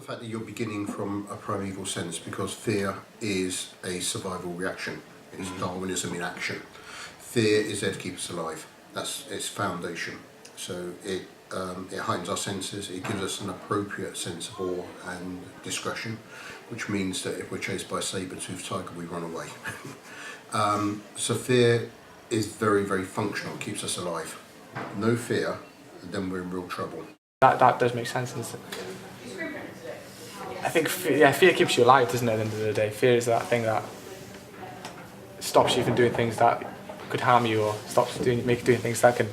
fact that you're beginning from a primeval sense, because fear is a survival reaction. It's Darwinism in action. Fear is there to keep us alive. That's its foundation. So it heightens our senses. It gives us an appropriate sense of awe and discretion, which means that if we're chased by a saber-toothed tiger, we run away. So fear is very, very functional. It keeps us alive. No fear, then we're in real trouble. That does make sense. I think fear keeps you alive, doesn't it, at the end of the day? Fear is that thing that stops you from doing things that could harm you, or stops you doing things that can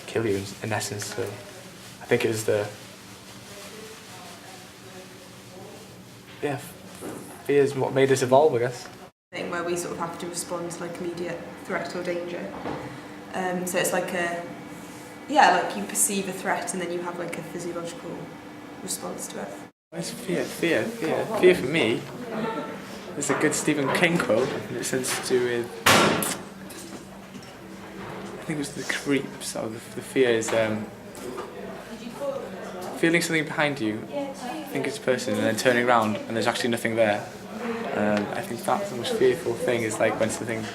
kill you, in essence. So I think it is fear is what made us evolve, I guess. Thing where we sort of have to respond to like immediate threat or danger. So it's like like you perceive a threat and then you have like a physiological response to it. What's fear? Fear for me is a good Stephen King quote. It says to do with, I think it was the creeps, or the fear is feeling something behind you, think it's a person, and then turning around and there's actually nothing there. I think that's the most fearful thing, is like when something,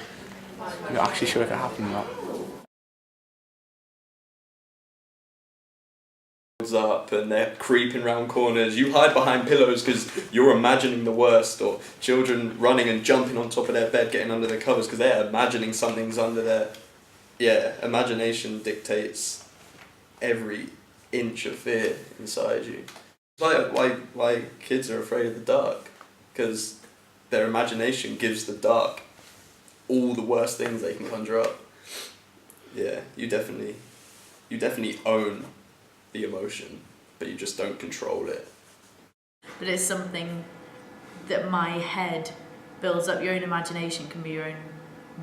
you're not actually sure if it happened or not. Up and they're creeping around corners. You hide behind pillows because you're imagining the worst, or children running and jumping on top of their bed, getting under the covers because they're imagining something's under there. Yeah, imagination dictates every inch of fear inside you. It's like why kids are afraid of the dark, because their imagination gives the dark all the worst things they can conjure up. Yeah, you definitely own the emotion, but you just don't control it. But it's something that my head builds up. Your own imagination can be your own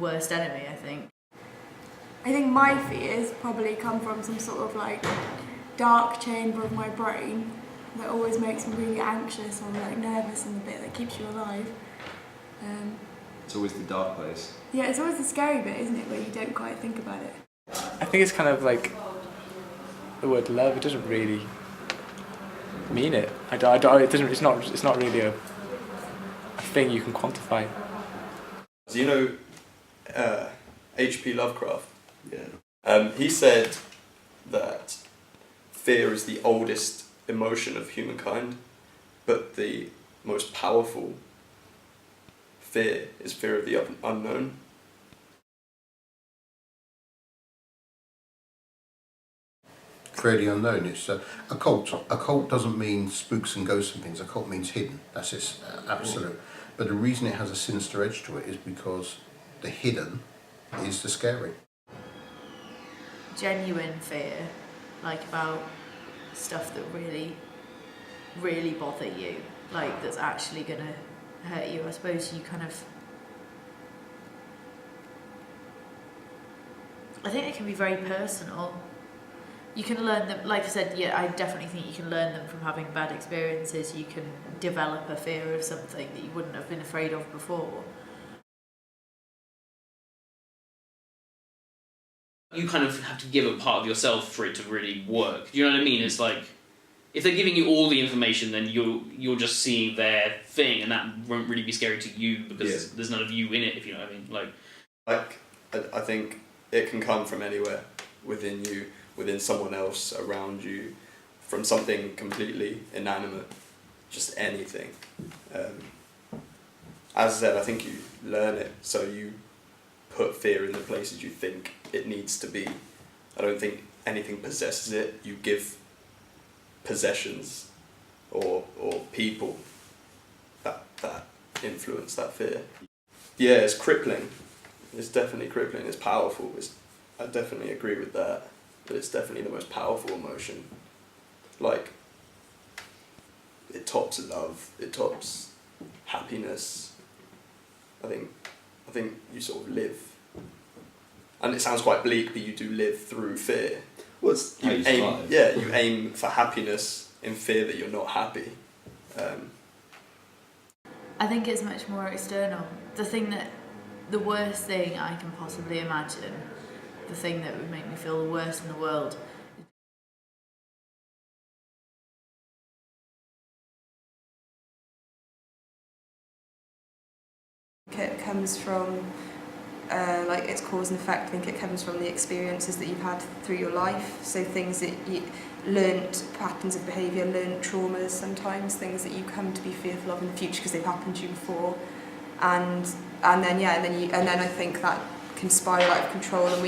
worst enemy, I think. I think my fears probably come from some sort of like dark chamber of my brain that always makes me really anxious or like nervous, and the bit that keeps you alive. It's always the dark place. Yeah, it's always the scary bit, isn't it, where you don't quite think about it. I think it's kind of like the word love. It doesn't really mean it. It's not really a thing you can quantify. So you know H.P. Lovecraft? Yeah. He said that fear is the oldest emotion of humankind, but the most powerful fear is fear of the unknown. Fear of the unknown. It's a cult. A cult doesn't mean spooks and ghosts and things. A cult means hidden. That's its absolute. But the reason it has a sinister edge to it is because the hidden is the scary. Genuine fear, like about stuff that really, really bother you, like that's actually gonna hurt you. I suppose you kind of, I think it can be very personal. You can learn them, like I said, yeah, I definitely think you can learn them from having bad experiences. You can develop a fear of something that you wouldn't have been afraid of before. You kind of have to give a part of yourself for it to really work. Do you know what I mean? It's like, if they're giving you all the information, then you're just seeing their thing, and that won't really be scary to you because there's none of you in it, if you know what I mean. Like I think it can come from anywhere within you, within someone else, around you, from something completely inanimate, just anything. As I said, I think you learn it, so you put fear in the places you think it needs to be. I don't think anything possesses it. You give possessions or people that influence that fear. Yeah, it's crippling. It's definitely crippling. It's powerful. I definitely agree with that. But it's definitely the most powerful emotion. Like, it tops love. It tops happiness. I think you sort of live. And it sounds quite bleak, but you do live through fear. What's how you survive? Yeah, you aim for happiness in fear that you're not happy. I think it's much more external. The worst thing I can possibly imagine, the thing that would make me feel the worst in the world, It comes from like its cause and effect. I think it comes from the experiences that you've had through your life. So things that you learnt, patterns of behaviour, learnt traumas sometimes, things that you come to be fearful of in the future because they've happened to you before. And then I think that can spiral out of control, and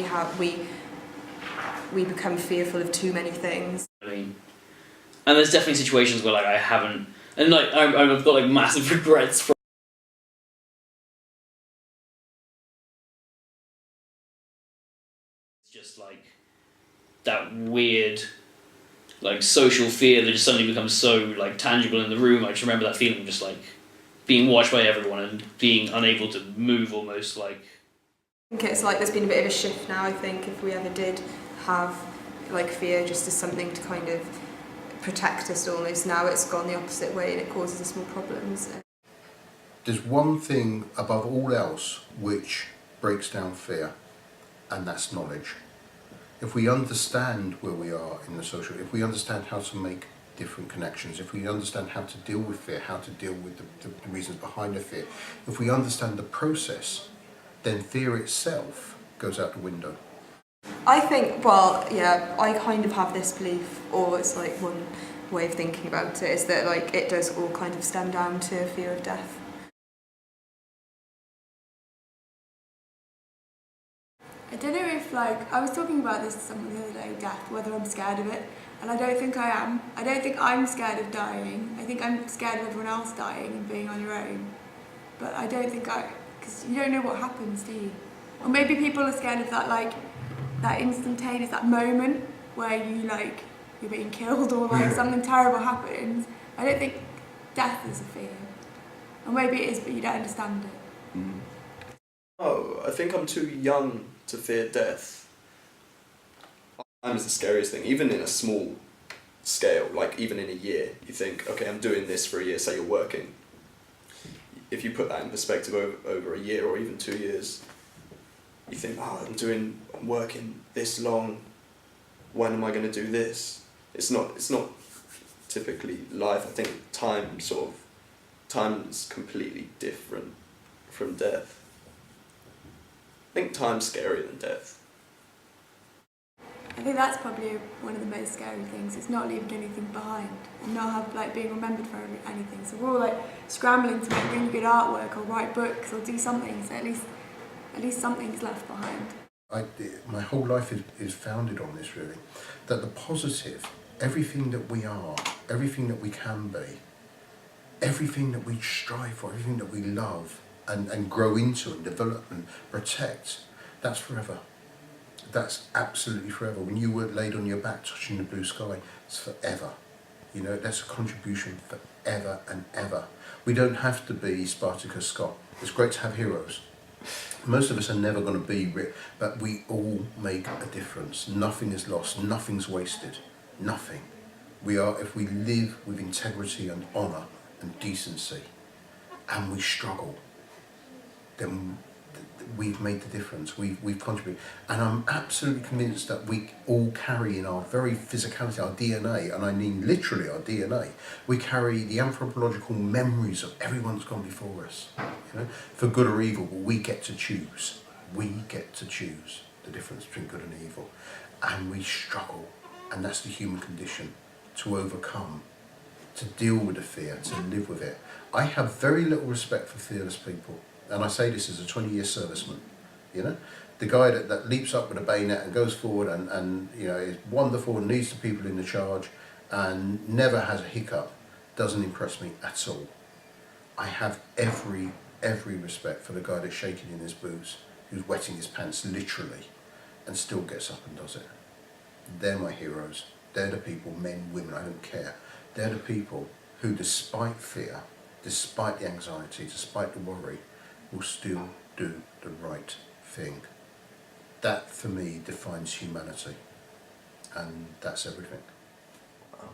we become fearful of too many things. I mean, and there's definitely situations where like I haven't, and like I've got like massive regrets from. It's just like that weird, like social fear that just suddenly becomes so like tangible in the room. I just remember that feeling, just like being watched by everyone and being unable to move, almost like. I think it's like there's been a bit of a shift now. I think if we ever did have like fear just as something to kind of protect us almost, now it's gone the opposite way and it causes us more problems. There's one thing above all else which breaks down fear, and that's knowledge. If we understand where we are in the social, if we understand how to make different connections, if we understand how to deal with fear, how to deal with the reasons behind the fear, if we understand the process, then fear itself goes out the window. I think, well, yeah, I kind of have this belief, or it's like one way of thinking about it, is that like it does all kind of stem down to fear of death. I don't know if, like, I was talking about this to someone the other day, death, whether I'm scared of it, and I don't think I am. I don't think I'm scared of dying. I think I'm scared of everyone else dying and being on your own. But I don't think because you don't know what happens, do you? Or maybe people are scared of that, like, that instantaneous, that moment where you, like, you're being killed or, like, something terrible happens. I don't think death is a fear. Or maybe it is, but you don't understand it. Mm. Oh, I think I'm too young to fear death. Time is the scariest thing, even in a small scale, like even in a year. You think, okay, I'm doing this for a year, say you're working. If you put that in perspective over a year or even 2 years, you think, oh, I'm working this long, when am I going to do this? It's not typically life. I think time's completely different from death. I think time's scarier than death. I think that's probably one of the most scary things. It's not leaving anything behind and not being remembered for anything. So we're all like scrambling to make really good artwork or write books or do something. So at least something's left behind. My whole life is founded on this, really, that the positive, everything that we are, everything that we can be, everything that we strive for, everything that we love and grow into and develop and protect, that's forever. That's absolutely forever. When you were laid on your back touching the blue sky, it's forever. You know, that's a contribution forever and ever. We don't have to be Spartacus Scott. It's great to have heroes. Most of us are never going to be, but we all make a difference. Nothing is lost. Nothing's wasted. Nothing. We are, if we live with integrity and honour and decency, and we struggle, then we've made the difference. We've contributed, and I'm absolutely convinced that we all carry in our very physicality, our DNA, and I mean literally our DNA. We carry the anthropological memories of everyone that's gone before us. You know, for good or evil, but we get to choose. We get to choose the difference between good and evil, and we struggle, and that's the human condition, to overcome, to deal with the fear, to live with it. I have very little respect for fearless people. And I say this as a 20-year serviceman, you know? The guy that leaps up with a bayonet and goes forward and you know, is wonderful and leads the people in the charge and never has a hiccup, doesn't impress me at all. I have every respect for the guy that's shaking in his boots, who's wetting his pants literally, and still gets up and does it. They're my heroes. They're the people, men, women, I don't care. They're the people who, despite fear, despite the anxiety, despite the worry, will still do the right thing. That, for me, defines humanity, and that's everything. Wow.